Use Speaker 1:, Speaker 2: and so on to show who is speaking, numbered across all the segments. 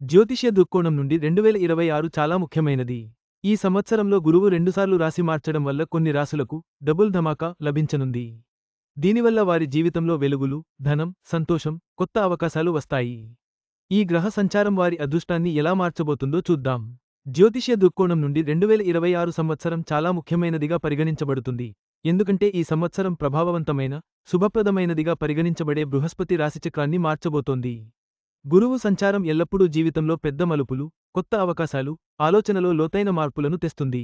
Speaker 1: జ్యోతిష్య దృక్కోణం నుండి 2026 చాలా ముఖ్యమైనది. ఈ సంవత్సరంలో గురువు రెండుసార్లు రాశి మార్చడం వల్ల కొన్ని రాశులకు డబుల్ ధమాకా లభించనుంది. దీనివల్ల వారి జీవితంలో వెలుగులు, ధనం, సంతోషం, కొత్త అవకాశాలు వస్తాయి. ఈ గ్రహ సంచారం వారి అదృష్టాన్ని ఎలా మార్చబోతుందో చూద్దాం. జ్యోతిష్య దృక్కోణం నుండి 2026 సంవత్సరం చాలా ముఖ్యమైనదిగా పరిగణించబడుతుంది. ఎందుకంటే ఈ సంవత్సరం ప్రభావవంతమైన, శుభప్రదమైనదిగా పరిగణించబడే బృహస్పతి రాశిచక్రాన్ని మార్చబోతోంది. గురువు సంచారం ఎల్లప్పుడూ జీవితంలో పెద్ద మలుపులు, కొత్త అవకాశాలు, ఆలోచనలో లోతైన మార్పులను తెస్తుంది.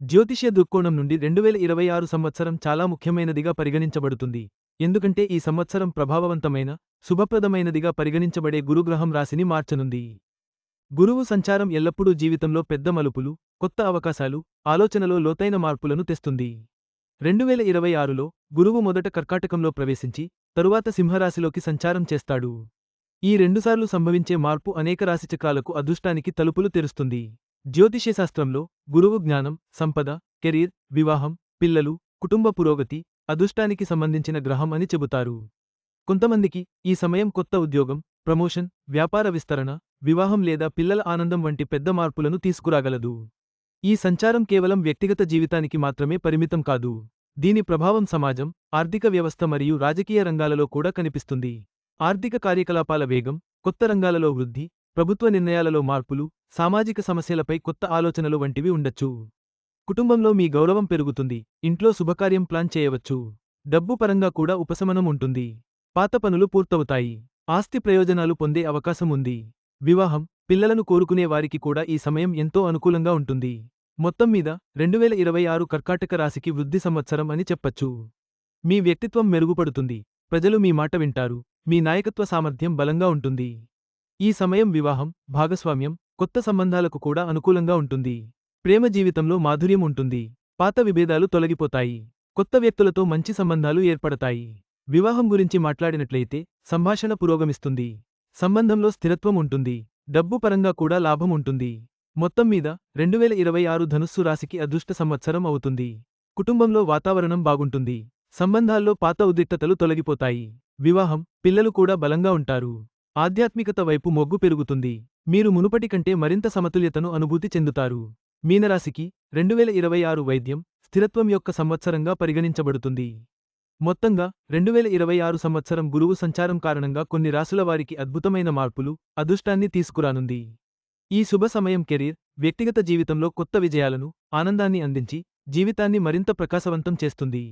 Speaker 1: జ్యోతిష్య దృక్కోణం నుండి 2026 సంవత్సరం చాలా ముఖ్యమైనదిగా పరిగణించబడుతుంది. ఎందుకంటే ఈ సంవత్సరం ప్రభావవంతమైన, శుభప్రదమైనదిగా పరిగణించబడే గురుగ్రహం రాశిని మార్చనుంది. గురువు సంచారం ఎల్లప్పుడూ జీవితంలో పెద్ద మలుపులు, కొత్త అవకాశాలు, ఆలోచనలో లోతైన మార్పులను తెస్తుంది. 2026లో గురువు మొదట కర్కాటకంలో ప్రవేశించి, తరువాత సింహరాశిలోకి సంచారం చేస్తాడు. ఈ రెండుసార్లు సంభవించే మార్పు అనేక రాశిచక్రాలకు అదృష్టానికి తలుపులు తెరుస్తుంది. జ్యోతిష్యశాస్త్రంలో గురువు జ్ఞానం, సంపద, కెరీర్, వివాహం, పిల్లలు, కుటుంబ పురోగతి, అదృష్టానికి సంబంధించిన గ్రహం అని చెబుతారు. కొంతమందికి ఈ సమయం కొత్త ఉద్యోగం, ప్రమోషన్, వ్యాపార విస్తరణ, వివాహం లేదా పిల్లల ఆనందం వంటి పెద్ద మార్పులను తీసుకురాగలదు. ఈ సంచారం కేవలం వ్యక్తిగత జీవితానికి మాత్రమే పరిమితం కాదు. దీని ప్రభావం సమాజం, ఆర్థిక వ్యవస్థ మరియు రాజకీయ రంగాలలో కూడా కనిపిస్తుంది. ఆర్థిక కార్యకలాపాల వేగం, కొత్త రంగాలలో వృద్ధి, ప్రభుత్వ నిర్ణయాలలో మార్పులు, సామాజిక సమస్యలపై కొత్త ఆలోచనలు వంటివి ఉండొచ్చు. కుటుంబంలో మీ గౌరవం పెరుగుతుంది, ఇంట్లో శుభకార్యం ప్లాన్ చేయవచ్చు. డబ్బు పరంగా కూడా ఉపశమనం ఉంటుంది. పాత పనులు పూర్తవుతాయి. ఆస్తి ప్రయోజనాలు పొందే అవకాశం ఉంది. వివాహం, పిల్లలను కోరుకునే వారికి కూడా ఈ సమయం ఎంతో అనుకూలంగా ఉంటుంది. మొత్తం మీద 2026 కర్కాటక రాశికి వృద్ధి సంవత్సరం అని చెప్పచ్చు. మీ వ్యక్తిత్వం మెరుగుపడుతుంది. ప్రజలు మీ మాట వింటారు. మీ నాయకత్వ సామర్థ్యం బలంగా ఉంటుంది. ఈ సమయం వివాహం, భాగస్వామ్యం, కొత్త సంబంధాలకు కూడా అనుకూలంగా ఉంటుంది. ప్రేమ జీవితంలో మాధుర్యం ఉంటుంది. పాత విభేదాలు తొలగిపోతాయి. కొత్త వ్యక్తులతో మంచి సంబంధాలు ఏర్పడతాయి. వివాహం గురించి మాట్లాడినట్లయితే సంభాషణ పురోగమిస్తుంది. సంబంధంలో స్థిరత్వం ఉంటుంది. డబ్బు పరంగా కూడా లాభం ఉంటుంది. మొత్తం మీద 2026 ధనుస్సు రాశికి అదృష్ట సంవత్సరం అవుతుంది. కుటుంబంలో వాతావరణం బాగుంటుంది. సంబంధాల్లో పాత ఉద్రిక్తతలు తొలగిపోతాయి. వివాహం, పిల్లలు కూడా బలంగా ఉంటారు. ఆధ్యాత్మికత వైపు మొగ్గు పెరుగుతుంది. మీరు మునుపటి కంటే మరింత సమతుల్యతను అనుభూతి చెందుతారు. మీనరాశికి 2026 వైద్యం, స్థిరత్వం యొక్క సంవత్సరంగా పరిగణించబడుతుంది. మొత్తంగా 2026 సంవత్సరం గురువు సంచారం కారణంగా కొన్ని రాశుల వారికి అద్భుతమైన మార్పులు, అదృష్టాన్ని తీసుకురానుంది. ఈ శుభ సమయం కెరీర్, వ్యక్తిగత జీవితంలో కొత్త విజయాలను, ఆనందాన్ని అందించి, జీవితాన్ని మరింత ప్రకాశవంతం చేస్తుంది.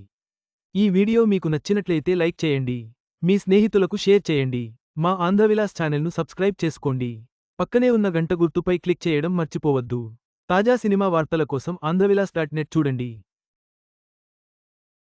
Speaker 1: ఈ వీడియో మీకు నచ్చినట్లయితే లైక్ చేయండి. మీ స్నేహితులకు షేర్ చేయండి. మా ఆంధ్రవిలాస్ ఛానల్ను సబ్స్క్రైబ్ చేసుకోండి. పక్కనే ఉన్న గంట గుర్తుపై క్లిక్ చేయడం మర్చిపోవద్దు. తాజా సినిమా వార్తల కోసం ఆంధ్రవిలాస్.net చూడండి.